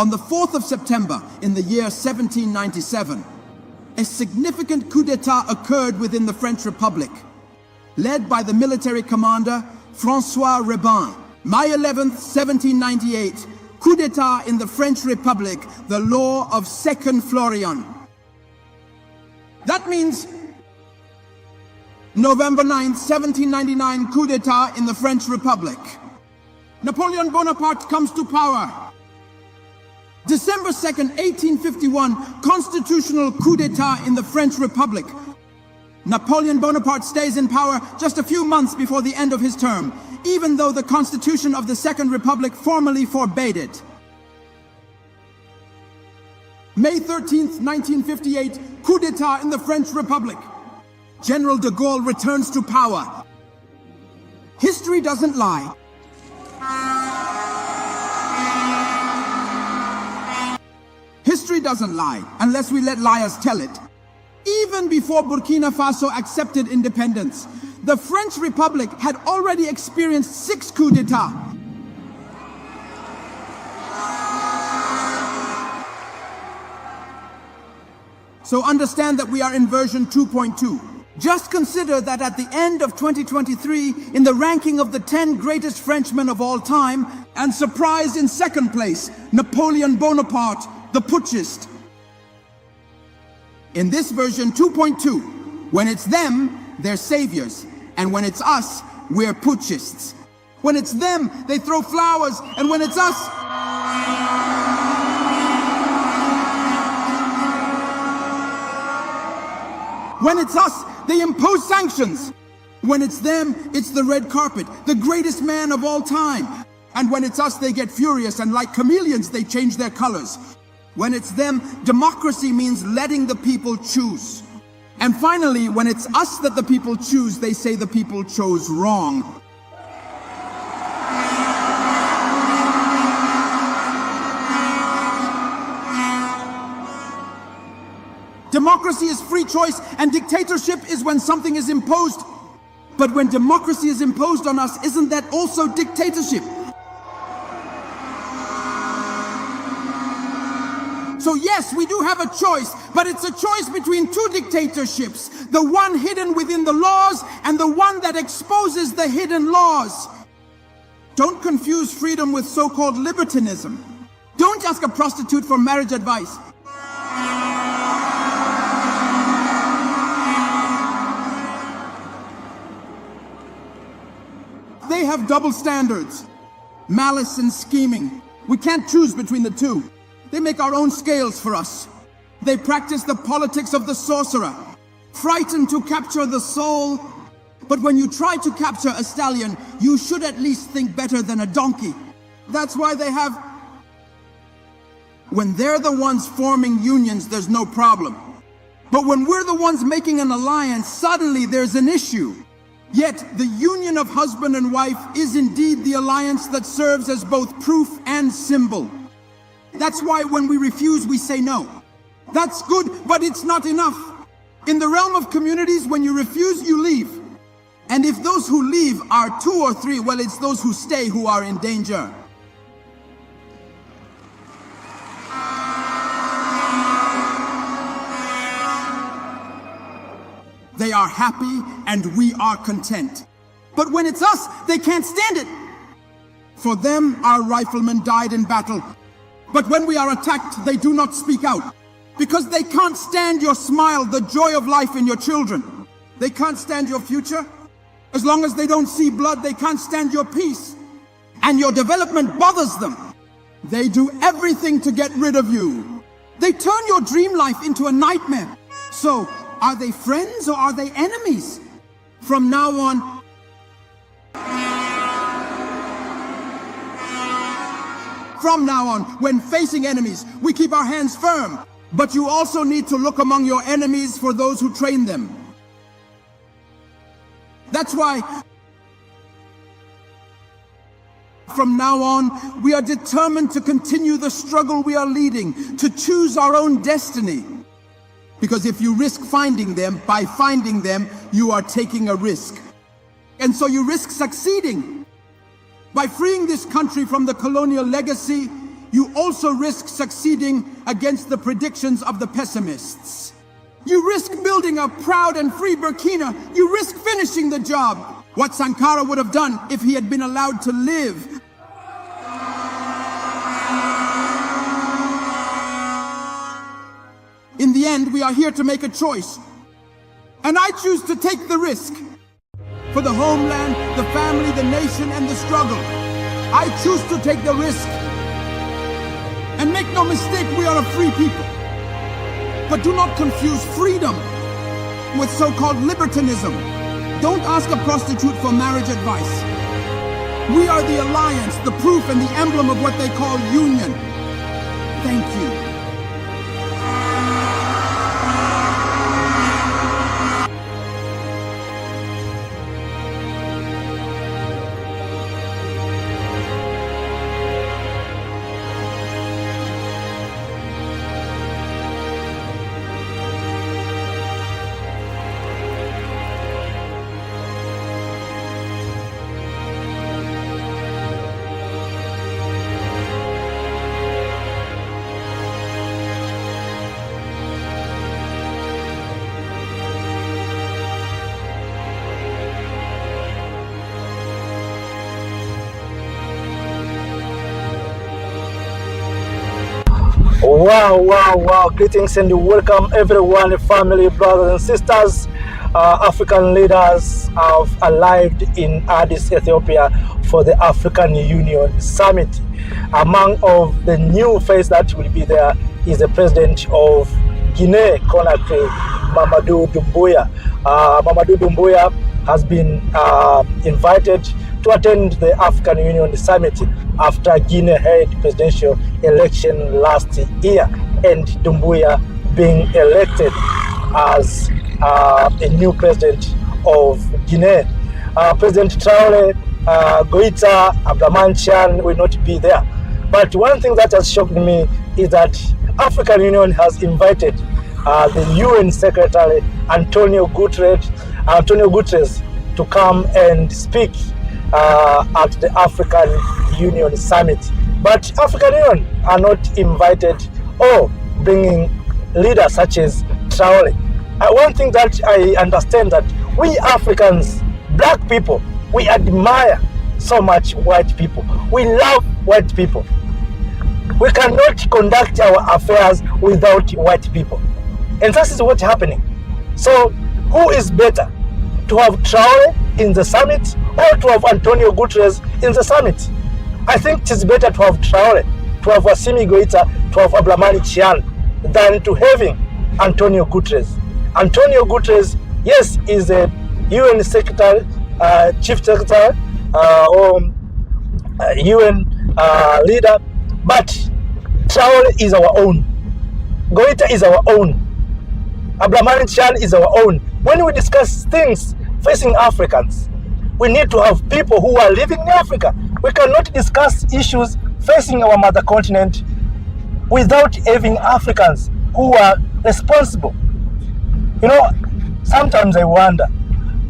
On the 4th of September in the year 1797, a significant coup d'etat occurred within the French Republic, led by the military commander François Rabin. May 11th, 1798, coup d'etat in the French Republic, the law of Second Florian. That means November 9th, 1799, coup d'etat in the French Republic. Napoleon Bonaparte comes to power. December 2nd, 1851, constitutional coup d'etat in the French Republic. Napoleon Bonaparte stays in power just a few months before the end of his term, even though the Constitution of the Second Republic formally forbade it. May 13th, 1958, coup d'etat in the French Republic. General de Gaulle returns to power. History doesn't lie. History doesn't lie, unless we let liars tell it. Even before Burkina Faso accepted independence, the French Republic had already experienced 6 coups d'etat. So understand that we are in version 2.2. Just consider that at the end of 2023, in the ranking of the 10 greatest Frenchmen of all time, and surprised in second place, Napoleon Bonaparte, the putschist. In this version 2.2, when it's them, they're saviors, and when it's us, we're putschists. When it's them, they throw flowers, and when it's us, they impose sanctions. When it's them, it's the red carpet, the greatest man of all time. And when it's us, they get furious, and like chameleons, they change their colors. When it's them, democracy means letting the people choose. And finally, when it's us that the people choose, they say the people chose wrong. Democracy is free choice, and dictatorship is when something is imposed. But when democracy is imposed on us, isn't that also dictatorship? So yes, we do have a choice, but it's a choice between 2 dictatorships. The one hidden within the laws, and the one that exposes the hidden laws. Don't confuse freedom with so-called libertinism. Don't ask a prostitute for marriage advice. They have double standards, malice and scheming. We can't choose between the two. They make our own scales for us. They practice the politics of the sorcerer, frightened to capture the soul. But when you try to capture a stallion, you should at least think better than a donkey. That's why they have... When they're the ones forming unions, there's no problem. But when we're the ones making an alliance, suddenly there's an issue. Yet, the union of husband and wife is indeed the alliance that serves as both proof and symbol. That's why when we refuse, we say no. That's good, but it's not enough. In the realm of communities, when you refuse, you leave. And if those who leave are 2 or 3, well, it's those who stay who are in danger. They are happy and we are content. But when it's us, they can't stand it. For them, our riflemen died in battle. But when we are attacked, they do not speak out. Because they can't stand your smile, the joy of life in your children. They can't stand your future. As long as they don't see blood, they can't stand your peace. And your development bothers them. They do everything to get rid of you. They turn your dream life into a nightmare. So, are they friends or are they enemies? From now on, when facing enemies, we keep our hands firm. But you also need to look among your enemies for those who train them. That's why, from now on, we are determined to continue the struggle we are leading, to choose our own destiny. Because if you risk finding them, by finding them, you are taking a risk. And so you risk succeeding. By freeing this country from the colonial legacy, you also risk succeeding against the predictions of the pessimists. You risk building a proud and free Burkina. You risk finishing the job. What Sankara would have done if he had been allowed to live. In the end, we are here to make a choice. And I choose to take the risk. For the homeland, the family, the nation, and the struggle. I choose to take the risk. And make no mistake, we are a free people. But do not confuse freedom with so-called libertinism. Don't ask a prostitute for marriage advice. We are the alliance, the proof and the emblem of what they call union. Thank you. Wow. Greetings and welcome everyone, family, brothers and sisters. African leaders have arrived in Addis, Ethiopia for the African Union Summit. Among of the new face that will be there is the president of Guinea Conakry, Mamadou Doumbouya. Mamadou Doumbouya has been invited to attend the African Union Summit after Guinea had presidential election last year, and Doumbouya being elected as a new president of Guinea. President Traoré, Goita, Abdurrahman will not be there. But one thing that has shocked me is that African Union has invited the UN Secretary Antonio Guterres to come and speak at the African Union Summit. But African Union are not invited or bringing leaders such as Traoré. One thing that I understand that we Africans, black people, we admire so much white people. We love white people. We cannot conduct our affairs without white people. And that is what's happening. So who is better? To have Traoré in the summit or to have Antonio Guterres in the summit? I think it is better to have Traoré, to have Assimi Goïta, to have Abdurrahman Chian than to having Antonio Guterres. Antonio Guterres, yes, is a UN secretary, chief secretary, or UN leader, but Traoré is our own. Goïta is our own. Abdurrahman Chian is our own. When we discuss things facing Africans, we need to have people who are living in Africa. We cannot discuss issues facing our mother continent without having Africans who are responsible. You know, sometimes I wonder,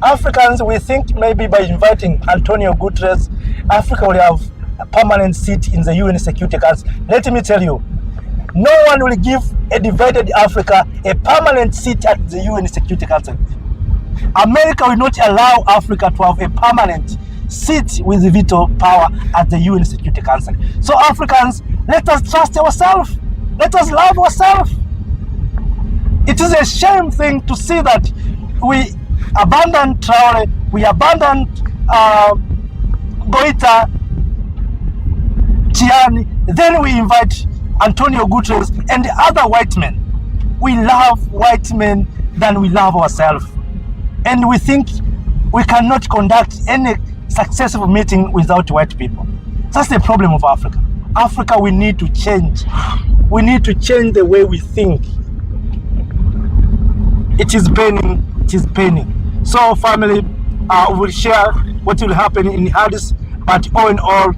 Africans, we think maybe by inviting Antonio Guterres, Africa will have a permanent seat in the UN Security Council. Let me tell you, no one will give a divided Africa a permanent seat at the UN Security Council. America will not allow Africa to have a permanent seat with veto power at the UN Security Council. So Africans, let us trust ourselves. Let us love ourselves. It is a shame thing to see that we abandon Traoré, we abandon Goïta, Chiani, then we invite Antonio Guterres and the other white men. We love white men than we love ourselves. And we think we cannot conduct any successful meeting without white people. That's the problem of Africa. Africa, we need to change. We need to change the way we think. It is paining. It is paining. So, family, we will share what will happen in Addis, but all in all,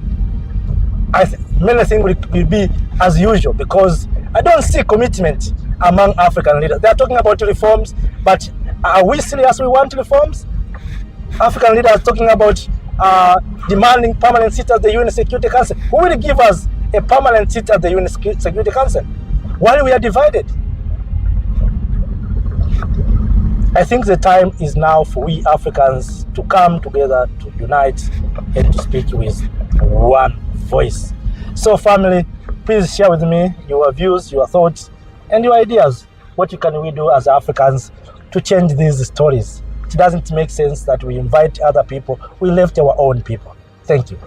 many things will be as usual because I don't see commitment among African leaders. They are talking about reforms, but are we serious? We want reforms? African leaders are talking about demanding permanent seats at the UN Security Council. Who will give us a permanent seat at the UN Security Council while we are divided. I think the time is now for we Africans to come together, to unite, and to speak with one voice. So family, please share with me your views, your thoughts, and your ideas. What can we do as Africans to change these stories? It doesn't make sense that we invite other people, we left our own people. Thank you.